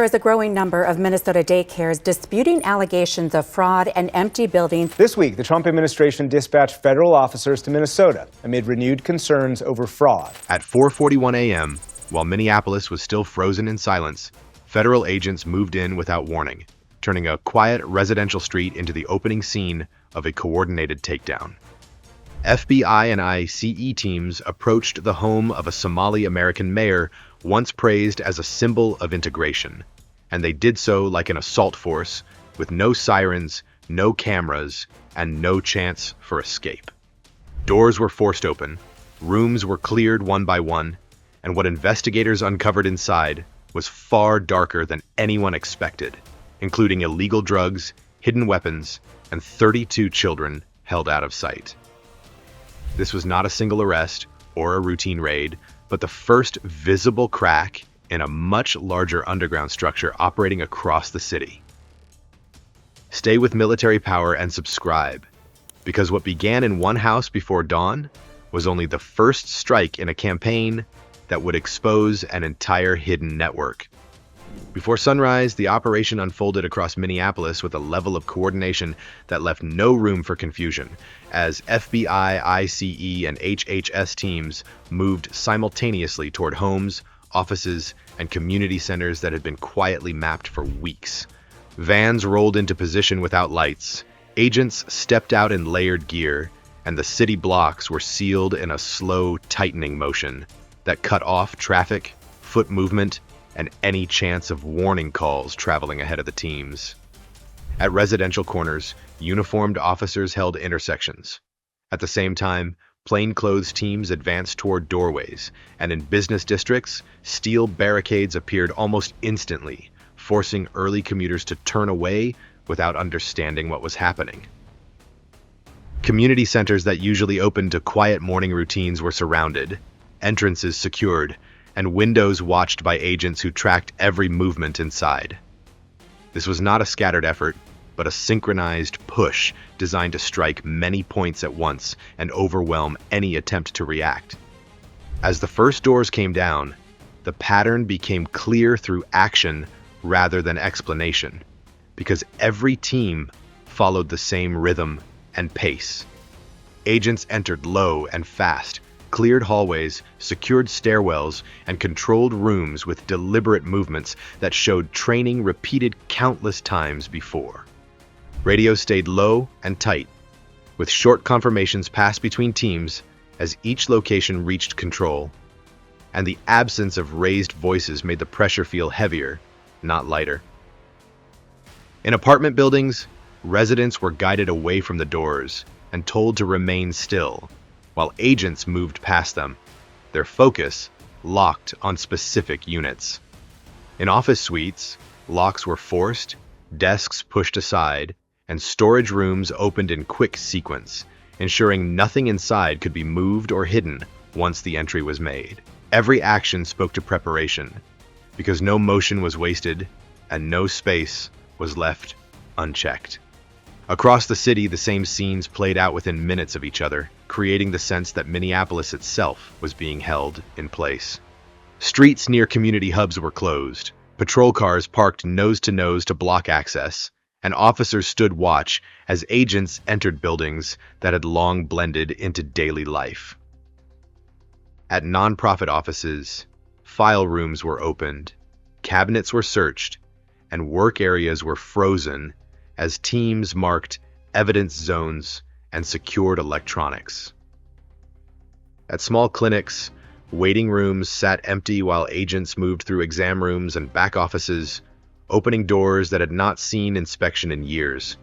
There is a growing number of Minnesota daycares disputing allegations of fraud and empty buildings. This week, the Trump administration dispatched federal officers to Minnesota amid renewed concerns over fraud. At 4:41 a.m., while Minneapolis was still frozen in silence, federal agents moved in without warning, turning a quiet residential street into the opening scene of a coordinated takedown. FBI and ICE teams approached the home of a Somali-American mayor once praised as a symbol of integration, and they did so like an assault force with no sirens, no cameras, and no chance for escape. Doors were forced open, rooms were cleared one by one, and what investigators uncovered inside was far darker than anyone expected, including illegal drugs, hidden weapons, and 32 children held out of sight. This was not a single arrest or a routine raid, but the first visible crack in a much larger underground structure operating across the city. Stay with Military Power and subscribe, because what began in one house before dawn was only the first strike in a campaign that would expose an entire hidden network. Before sunrise, the operation unfolded across Minneapolis with a level of coordination that left no room for confusion, as FBI, ICE, and HHS teams moved simultaneously toward homes, offices, and community centers that had been quietly mapped for weeks. Vans rolled into position without lights, agents stepped out in layered gear, and the city blocks were sealed in a slow, tightening motion that cut off traffic, foot movement, and any chance of warning calls traveling ahead of the teams. At residential corners, uniformed officers held intersections. At the same time, plainclothes teams advanced toward doorways, and in business districts, steel barricades appeared almost instantly, forcing early commuters to turn away without understanding what was happening. Community centers that usually opened to quiet morning routines were surrounded, entrances secured, and windows watched by agents who tracked every movement inside. This was not a scattered effort, but a synchronized push designed to strike many points at once and overwhelm any attempt to react. As the first doors came down, the pattern became clear through action rather than explanation, because every team followed the same rhythm and pace. Agents entered low and fast, cleared hallways, secured stairwells, and controlled rooms with deliberate movements that showed training repeated countless times before. Radio stayed low and tight, with short confirmations passed between teams as each location reached control, and the absence of raised voices made the pressure feel heavier, not lighter. In apartment buildings, residents were guided away from the doors and told to remain still, while agents moved past them, their focus locked on specific units. In office suites, locks were forced, desks pushed aside, and storage rooms opened in quick sequence, ensuring nothing inside could be moved or hidden once the entry was made. Every action spoke to preparation, because no motion was wasted and no space was left unchecked. Across the city, the same scenes played out within minutes of each other, creating the sense that Minneapolis itself was being held in place. Streets near community hubs were closed, patrol cars parked nose to block access, and officers stood watch as agents entered buildings that had long blended into daily life. At nonprofit offices, file rooms were opened, cabinets were searched, and work areas were frozen as teams marked evidence zones and secured electronics. At small clinics, waiting rooms sat empty while agents moved through exam rooms and back offices, opening doors that had not seen inspection in years.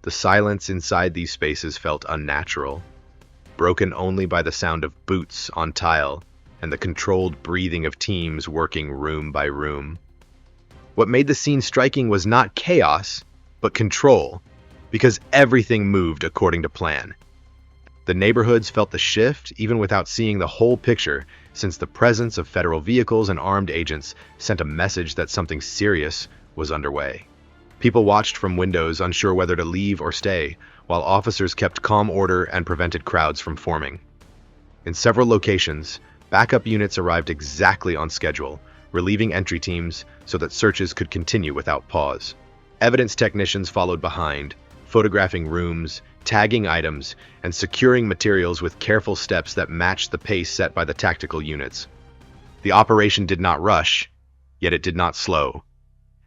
The silence inside these spaces felt unnatural, broken only by the sound of boots on tile and the controlled breathing of teams working room by room. What made the scene striking was not chaos, but control, because everything moved according to plan. The neighborhoods felt the shift even without seeing the whole picture, since the presence of federal vehicles and armed agents sent a message that something serious was underway. People watched from windows, unsure whether to leave or stay, while officers kept calm order and prevented crowds from forming. In several locations, backup units arrived exactly on schedule, relieving entry teams so that searches could continue without pause. Evidence technicians followed behind, photographing rooms, tagging items, and securing materials with careful steps that matched the pace set by the tactical units. The operation did not rush, yet it did not slow,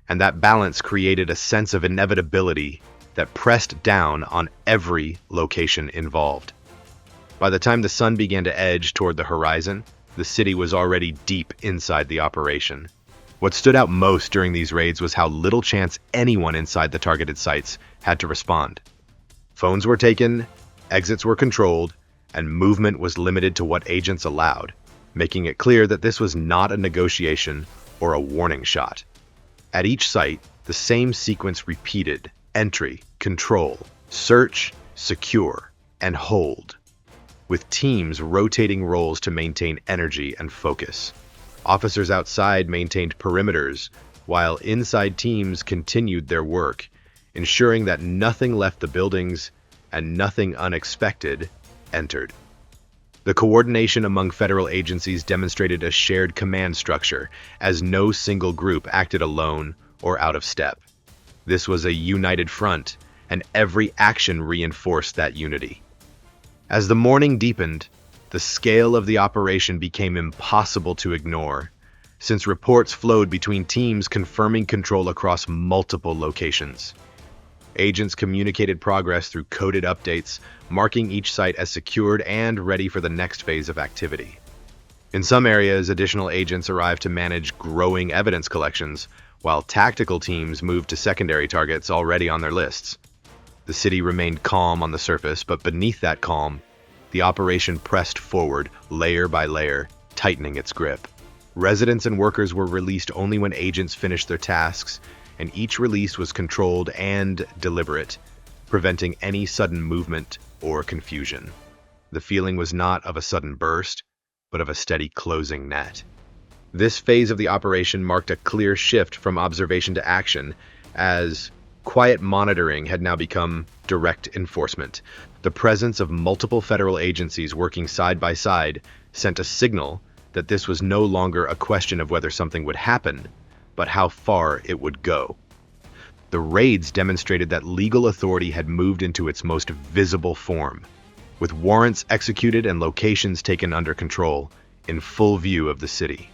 and that balance created a sense of inevitability that pressed down on every location involved. By the time the sun began to edge toward the horizon, the city was already deep inside the operation. What stood out most during these raids was how little chance anyone inside the targeted sites had to respond. Phones were taken, exits were controlled, and movement was limited to what agents allowed, making it clear that this was not a negotiation or a warning shot. At each site, the same sequence repeated: entry, control, search, secure, and hold, with teams rotating roles to maintain energy and focus. Officers outside maintained perimeters, while inside teams continued their work, ensuring that nothing left the buildings and nothing unexpected entered. The coordination among federal agencies demonstrated a shared command structure, as no single group acted alone or out of step. This was a united front, and every action reinforced that unity. As the morning deepened, the scale of the operation became impossible to ignore, since reports flowed between teams confirming control across multiple locations. Agents communicated progress through coded updates, marking each site as secured and ready for the next phase of activity. In some areas, additional agents arrived to manage growing evidence collections, while tactical teams moved to secondary targets already on their lists. The city remained calm on the surface, but beneath that calm, the operation pressed forward, layer by layer, tightening its grip. Residents and workers were released only when agents finished their tasks, and each release was controlled and deliberate, preventing any sudden movement or confusion. The feeling was not of a sudden burst, but of a steady closing net. This phase of the operation marked a clear shift from observation to action, as quiet monitoring had now become direct enforcement. The presence of multiple federal agencies working side by side sent a signal that this was no longer a question of whether something would happen, but how far it would go. The raids demonstrated that legal authority had moved into its most visible form, with warrants executed and locations taken under control, in full view of the city.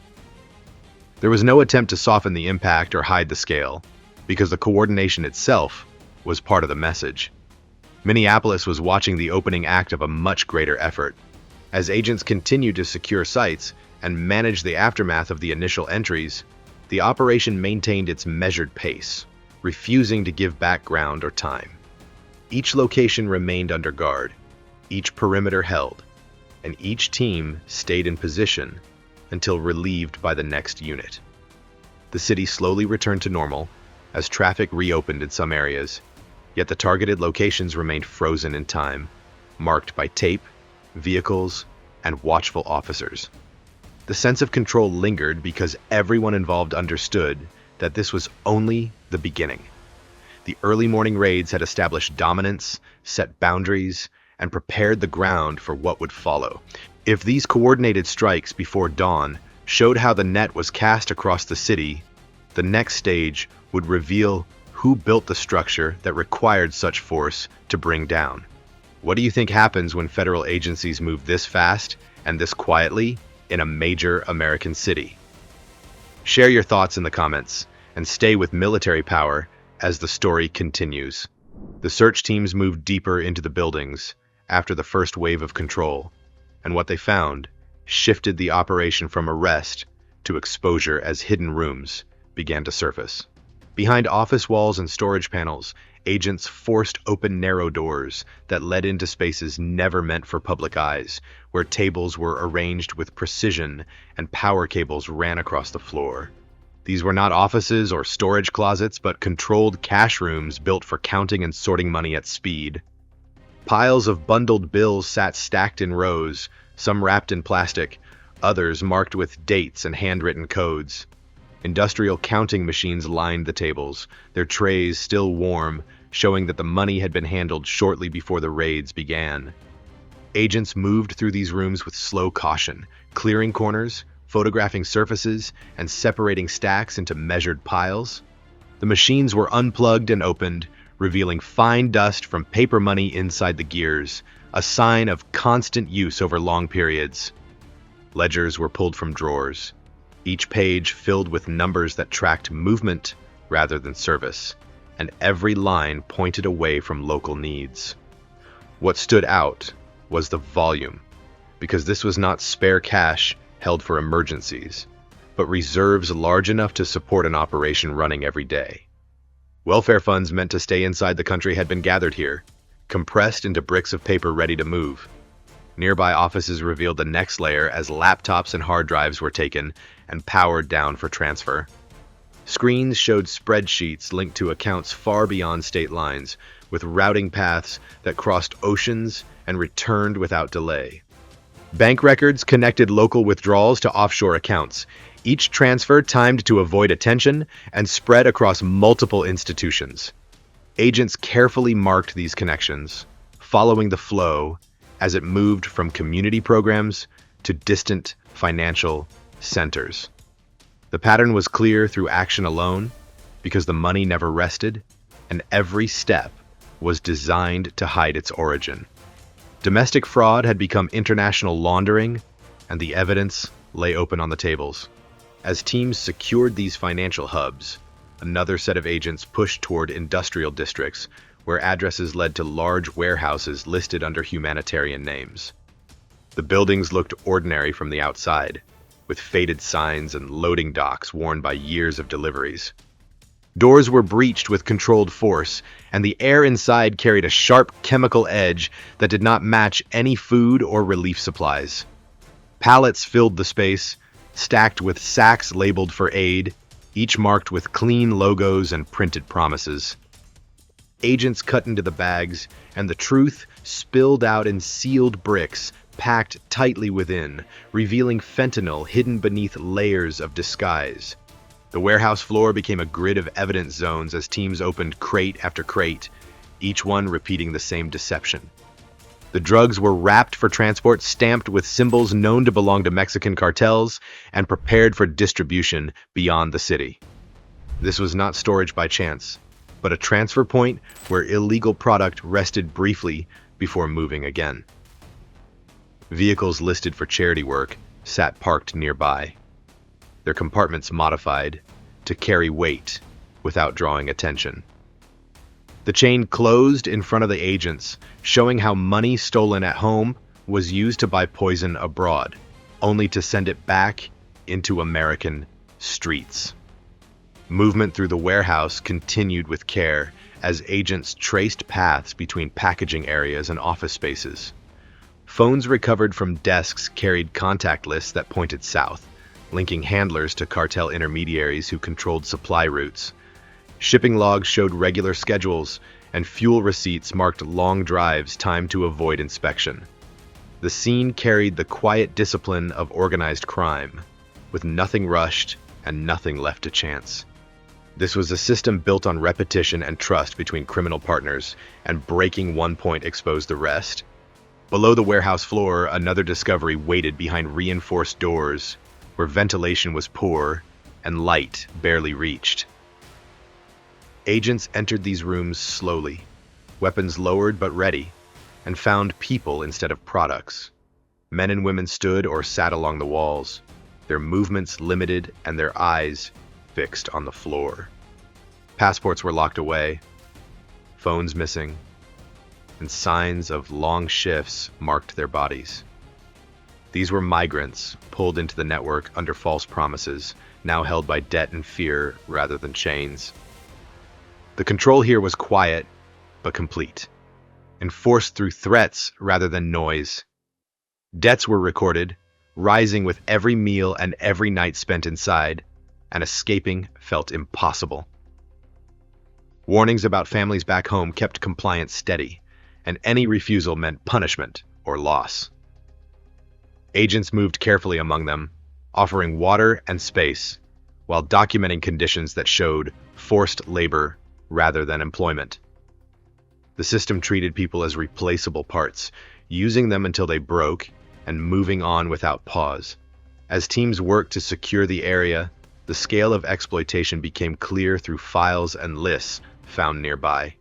There was no attempt to soften the impact or hide the scale, because the coordination itself was part of the message. Minneapolis was watching the opening act of a much greater effort. As agents continued to secure sites and manage the aftermath of the initial entries, the operation maintained its measured pace, refusing to give back ground or time. Each location remained under guard, each perimeter held, and each team stayed in position until relieved by the next unit. The city slowly returned to normal as traffic reopened in some areas, yet the targeted locations remained frozen in time, marked by tape, vehicles, and watchful officers. The sense of control lingered because everyone involved understood that this was only the beginning. The early morning raids had established dominance, set boundaries, and prepared the ground for what would follow. If these coordinated strikes before dawn showed how the net was cast across the city, the next stage would reveal who built the structure that required such force to bring down. What do you think happens when federal agencies move this fast and this quietly in a major American city? Share your thoughts in the comments and stay with military power as the story continues. The search teams moved deeper into the buildings after the first wave of control, and what they found shifted the operation from arrest to exposure as hidden rooms began to surface. Behind office walls and storage panels, agents forced open narrow doors that led into spaces never meant for public eyes, where tables were arranged with precision and power cables ran across the floor. These were not offices or storage closets, but controlled cash rooms built for counting and sorting money at speed. Piles of bundled bills sat stacked in rows, some wrapped in plastic, others marked with dates and handwritten codes. Industrial counting machines lined the tables, their trays still warm, showing that the money had been handled shortly before the raids began. Agents moved through these rooms with slow caution, clearing corners, photographing surfaces and separating stacks into measured piles. The machines were unplugged and opened, revealing fine dust from paper money inside the gears, a sign of constant use over long periods. Ledgers were pulled from drawers, each page filled with numbers that tracked movement rather than service, and every line pointed away from local needs. What stood out was the volume, because this was not spare cash held for emergencies, but reserves large enough to support an operation running every day. Welfare funds meant to stay inside the country had been gathered here, compressed into bricks of paper ready to move. Nearby offices revealed the next layer as laptops and hard drives were taken and powered down for transfer. Screens showed spreadsheets linked to accounts far beyond state lines, with routing paths that crossed oceans and returned without delay. Bank records connected local withdrawals to offshore accounts, each transfer timed to avoid attention and spread across multiple institutions. Agents carefully marked these connections, following the flow as it moved from community programs to distant financial centers. The pattern was clear through action alone, because the money never rested, and every step was designed to hide its origin. Domestic fraud had become international laundering, and the evidence lay open on the tables. As teams secured these financial hubs, another set of agents pushed toward industrial districts, where addresses led to large warehouses listed under humanitarian names. The buildings looked ordinary from the outside, with faded signs and loading docks worn by years of deliveries. Doors were breached with controlled force, and the air inside carried a sharp chemical edge that did not match any food or relief supplies. Pallets filled the space, stacked with sacks labeled for aid, each marked with clean logos and printed promises. Agents cut into the bags, and the truth spilled out in sealed bricks packed tightly within, revealing fentanyl hidden beneath layers of disguise. The warehouse floor became a grid of evidence zones as teams opened crate after crate, each one repeating the same deception. The drugs were wrapped for transport, stamped with symbols known to belong to Mexican cartels, and prepared for distribution beyond the city. This was not storage by chance, but a transfer point where illegal product rested briefly before moving again. Vehicles listed for charity work sat parked nearby, their compartments modified to carry weight without drawing attention. The chain closed in front of the agents, showing how money stolen at home was used to buy poison abroad, only to send it back into American streets. Movement through the warehouse continued with care as agents traced paths between packaging areas and office spaces. Phones recovered from desks carried contact lists that pointed south, linking handlers to cartel intermediaries who controlled supply routes. Shipping logs showed regular schedules, and fuel receipts marked long drives timed to avoid inspection. The scene carried the quiet discipline of organized crime, with nothing rushed and nothing left to chance. This was a system built on repetition and trust between criminal partners, and breaking one point exposed the rest. Below the warehouse floor, another discovery waited behind reinforced doors, where ventilation was poor and light barely reached. Agents entered these rooms slowly, weapons lowered but ready, and found people instead of products. Men and women stood or sat along the walls, their movements limited and their eyes fixed on the floor. Passports were locked away, phones missing, and signs of long shifts marked their bodies. These were migrants pulled into the network under false promises, now held by debt and fear rather than chains. The control here was quiet but complete, enforced through threats rather than noise. Debts were recorded, rising with every meal and every night spent inside, and escaping felt impossible. Warnings about families back home kept compliance steady, and any refusal meant punishment or loss. Agents moved carefully among them, offering water and space, while documenting conditions that showed forced labor rather than employment. The system treated people as replaceable parts, using them until they broke and moving on without pause. As teams worked to secure the area, the scale of exploitation became clear through files and lists found nearby.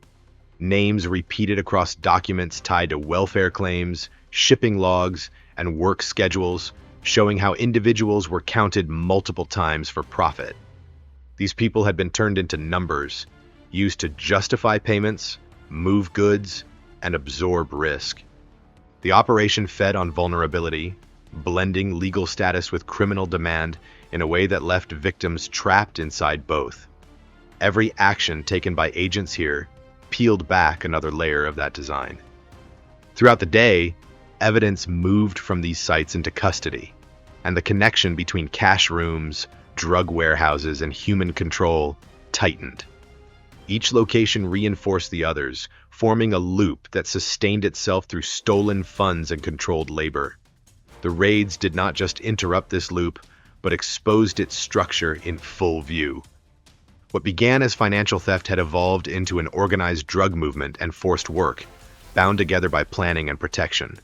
Names repeated across documents tied to welfare claims, shipping logs, and work schedules, showing how individuals were counted multiple times for profit. These people had been turned into numbers, used to justify payments, move goods, and absorb risk. The operation fed on vulnerability, blending legal status with criminal demand in a way that left victims trapped inside both. Every action taken by agents here peeled back another layer of that design. Throughout the day, evidence moved from these sites into custody, and the connection between cash rooms, drug warehouses, and human control tightened. Each location reinforced the others, forming a loop that sustained itself through stolen funds and controlled labor. The raids did not just interrupt this loop, but exposed its structure in full view. What began as financial theft had evolved into an organized drug movement and forced work, bound together by planning and protection.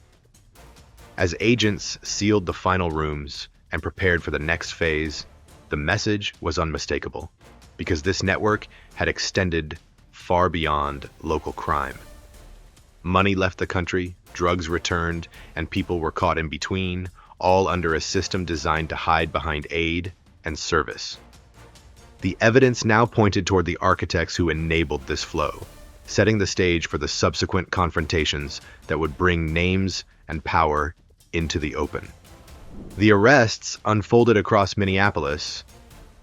As agents sealed the final rooms and prepared for the next phase, the message was unmistakable, because this network had extended far beyond local crime. Money left the country, drugs returned, and people were caught in between, all under a system designed to hide behind aid and service. The evidence now pointed toward the architects who enabled this flow, setting the stage for the subsequent confrontations that would bring names and power into the open. The arrests unfolded across Minneapolis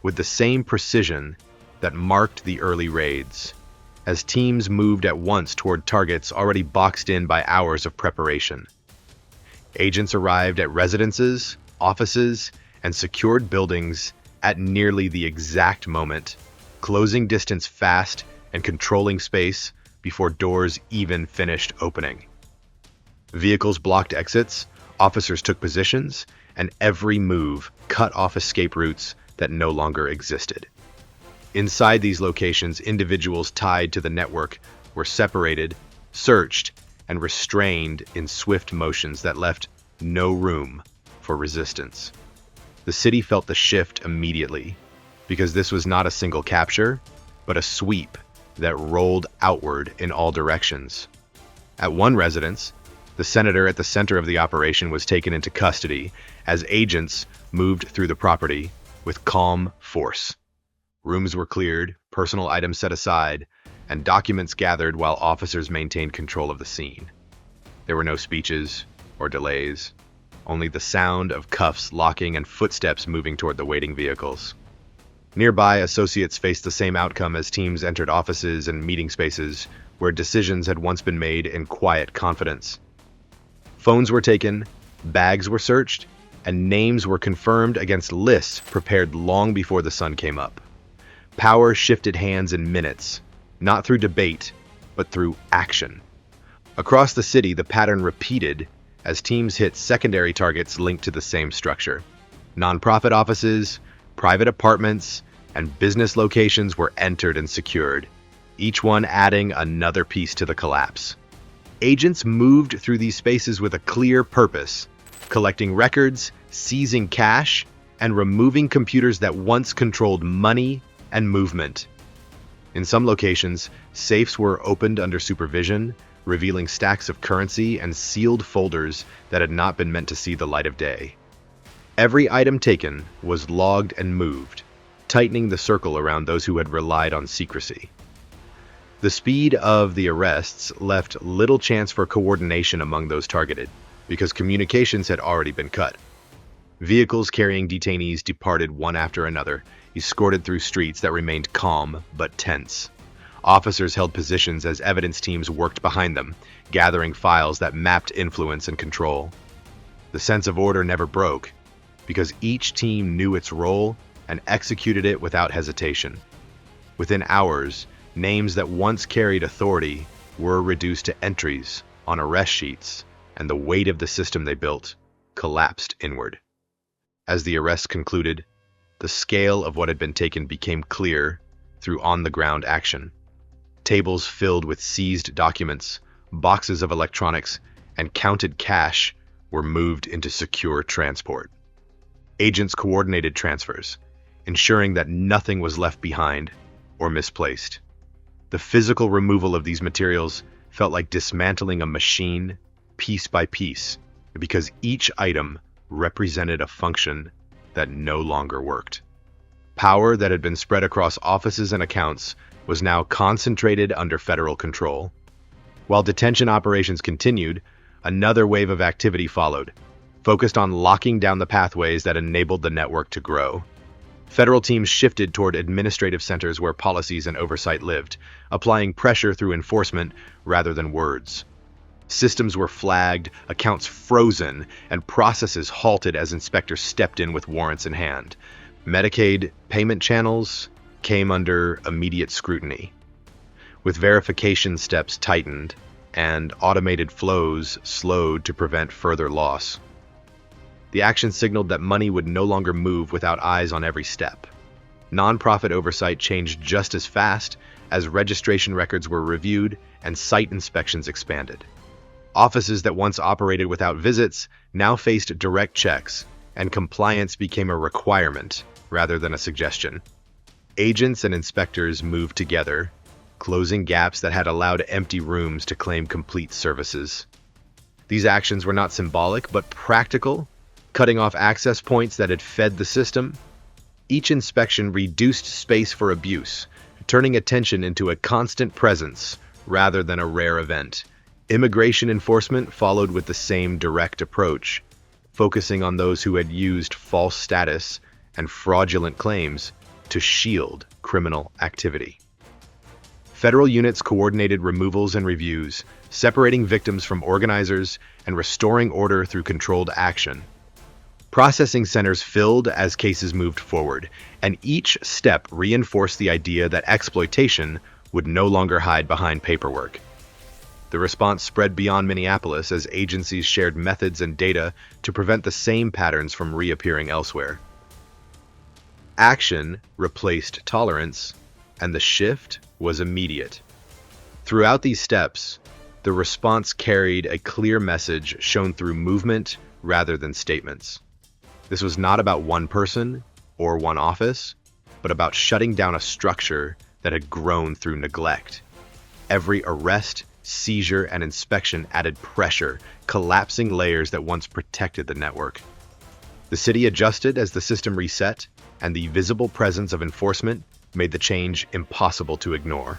with the same precision that marked the early raids, as teams moved at once toward targets already boxed in by hours of preparation. Agents arrived at residences, offices, and secured buildings at nearly the exact moment, closing distance fast and controlling space before doors even finished opening. Vehicles blocked exits, officers took positions, and every move cut off escape routes that no longer existed. Inside these locations, individuals tied to the network were separated, searched, and restrained in swift motions that left no room for resistance. The city felt the shift immediately, because this was not a single capture, but a sweep that rolled outward in all directions. At one residence, the senator at the center of the operation was taken into custody as agents moved through the property with calm force. Rooms were cleared, personal items set aside, and documents gathered while officers maintained control of the scene. There were no speeches or delays, only the sound of cuffs locking and footsteps moving toward the waiting vehicles. Nearby, associates faced the same outcome as teams entered offices and meeting spaces where decisions had once been made in quiet confidence. Phones were taken, bags were searched, and names were confirmed against lists prepared long before the sun came up. Power shifted hands in minutes, not through debate, but through action. Across the city, the pattern repeated as teams hit secondary targets linked to the same structure. Nonprofit offices, private apartments, and business locations were entered and secured, each one adding another piece to the collapse. Agents moved through these spaces with a clear purpose, collecting records, seizing cash, and removing computers that once controlled money and movement. In some locations, safes were opened under supervision, revealing stacks of currency and sealed folders that had not been meant to see the light of day. Every item taken was logged and moved, tightening the circle around those who had relied on secrecy. The speed of the arrests left little chance for coordination among those targeted, because communications had already been cut. Vehicles carrying detainees departed one after another, escorted through streets that remained calm but tense. Officers held positions as evidence teams worked behind them, gathering files that mapped influence and control. The sense of order never broke, because each team knew its role and executed it without hesitation. Within hours, names that once carried authority were reduced to entries on arrest sheets, and the weight of the system they built collapsed inward. As the arrests concluded, the scale of what had been taken became clear through on-the-ground action. Tables filled with seized documents, boxes of electronics, and counted cash were moved into secure transport. Agents coordinated transfers, ensuring that nothing was left behind or misplaced. The physical removal of these materials felt like dismantling a machine piece by piece, because each item represented a function that no longer worked. Power that had been spread across offices and accounts was now concentrated under federal control. While detention operations continued, another wave of activity followed, focused on locking down the pathways that enabled the network to grow. Federal teams shifted toward administrative centers where policies and oversight lived, applying pressure through enforcement rather than words. Systems were flagged, accounts frozen, and processes halted as inspectors stepped in with warrants in hand. Medicaid payment channels came under immediate scrutiny, with verification steps tightened and automated flows slowed to prevent further loss. The action signaled that money would no longer move without eyes on every step. Nonprofit oversight changed just as fast as registration records were reviewed and site inspections expanded. Offices that once operated without visits now faced direct checks, and compliance became a requirement rather than a suggestion. Agents and inspectors moved together, closing gaps that had allowed empty rooms to claim complete services. These actions were not symbolic, but practical, cutting off access points that had fed the system. Each inspection reduced space for abuse, turning attention into a constant presence rather than a rare event. Immigration enforcement followed with the same direct approach, focusing on those who had used false status and fraudulent claims to shield criminal activity. Federal units coordinated removals and reviews, separating victims from organizers and restoring order through controlled action. Processing centers filled as cases moved forward, and each step reinforced the idea that exploitation would no longer hide behind paperwork. The response spread beyond Minneapolis as agencies shared methods and data to prevent the same patterns from reappearing elsewhere. Action replaced tolerance, and the shift was immediate. Throughout these steps, the response carried a clear message shown through movement rather than statements. This was not about one person or one office, but about shutting down a structure that had grown through neglect. Every arrest, seizure, and inspection added pressure, collapsing layers that once protected the network. The city adjusted as the system reset, and the visible presence of enforcement made the change impossible to ignore.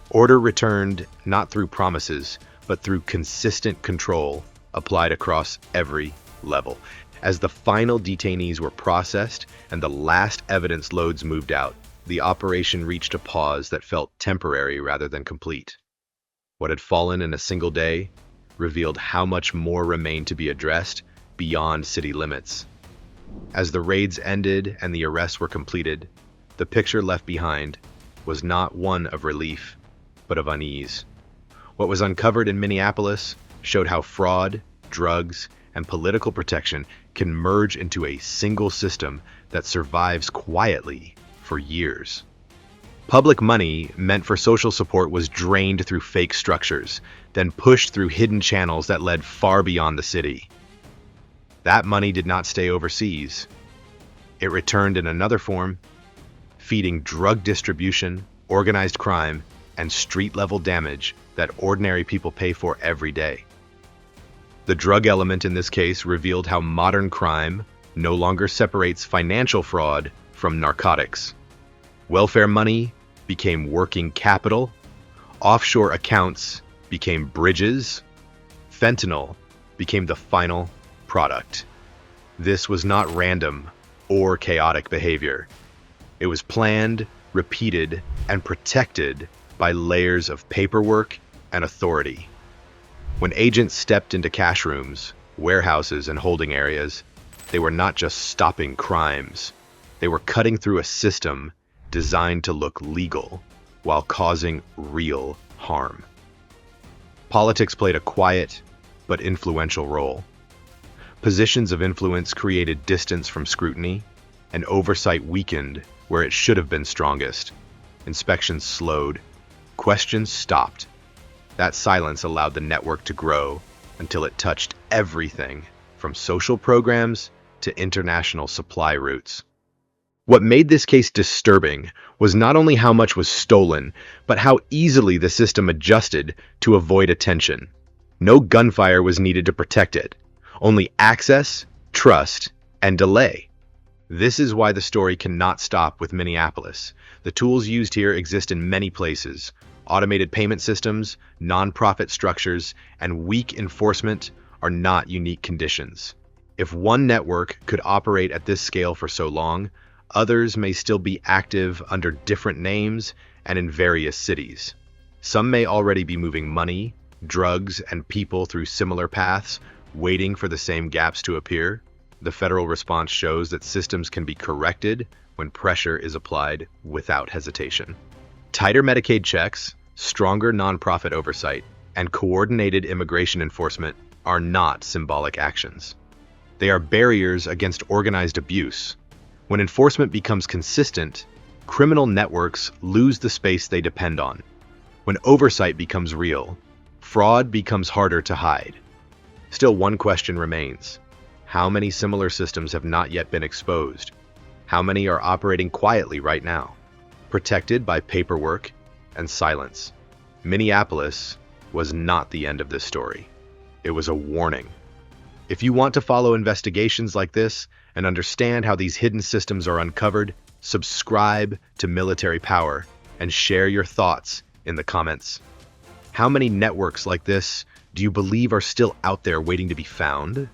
Order returned not through promises, but through consistent control applied across every level. As the final detainees were processed and the last evidence loads moved out, the operation reached a pause that felt temporary rather than complete. What had fallen in a single day revealed how much more remained to be addressed beyond city limits. As the raids ended and the arrests were completed, the picture left behind was not one of relief, but of unease. What was uncovered in Minneapolis showed how fraud, drugs, and political protection can merge into a single system that survives quietly for years. Public money meant for social support was drained through fake structures, then pushed through hidden channels that led far beyond the city. That money did not stay overseas. It returned in another form, feeding drug distribution, organized crime, and street-level damage that ordinary people pay for every day. The drug element in this case revealed how modern crime no longer separates financial fraud from narcotics. Welfare money became working capital, offshore accounts became bridges, fentanyl became the final product. This was not random or chaotic behavior. It was planned, repeated, and protected by layers of paperwork and authority. When agents stepped into cash rooms, warehouses, and holding areas, they were not just stopping crimes. They were cutting through a system designed to look legal while causing real harm. Politics played a quiet but influential role. Positions of influence created distance from scrutiny, and oversight weakened where it should have been strongest. Inspections slowed. Questions stopped. That silence allowed the network to grow until it touched everything from social programs to international supply routes. What made this case disturbing was not only how much was stolen, but how easily the system adjusted to avoid attention. No gunfire was needed to protect it, only access, trust, and delay. This is why the story cannot stop with Minneapolis. The tools used here exist in many places. Automated payment systems, nonprofit structures, and weak enforcement are not unique conditions. If one network could operate at this scale for so long, others may still be active under different names and in various cities. Some may already be moving money, drugs, and people through similar paths, waiting for the same gaps to appear. The federal response shows that systems can be corrected when pressure is applied without hesitation. Tighter Medicaid checks, stronger nonprofit oversight, and coordinated immigration enforcement are not symbolic actions. They are barriers against organized abuse. When enforcement becomes consistent, criminal networks lose the space they depend on. When oversight becomes real, fraud becomes harder to hide. Still, one question remains. How many similar systems have not yet been exposed? How many are operating quietly right now, protected by paperwork and silence? Minneapolis was not the end of this story. It was a warning. If you want to follow investigations like this and understand how these hidden systems are uncovered, subscribe to Military Power and share your thoughts in the comments. How many networks like this do you believe are still out there waiting to be found?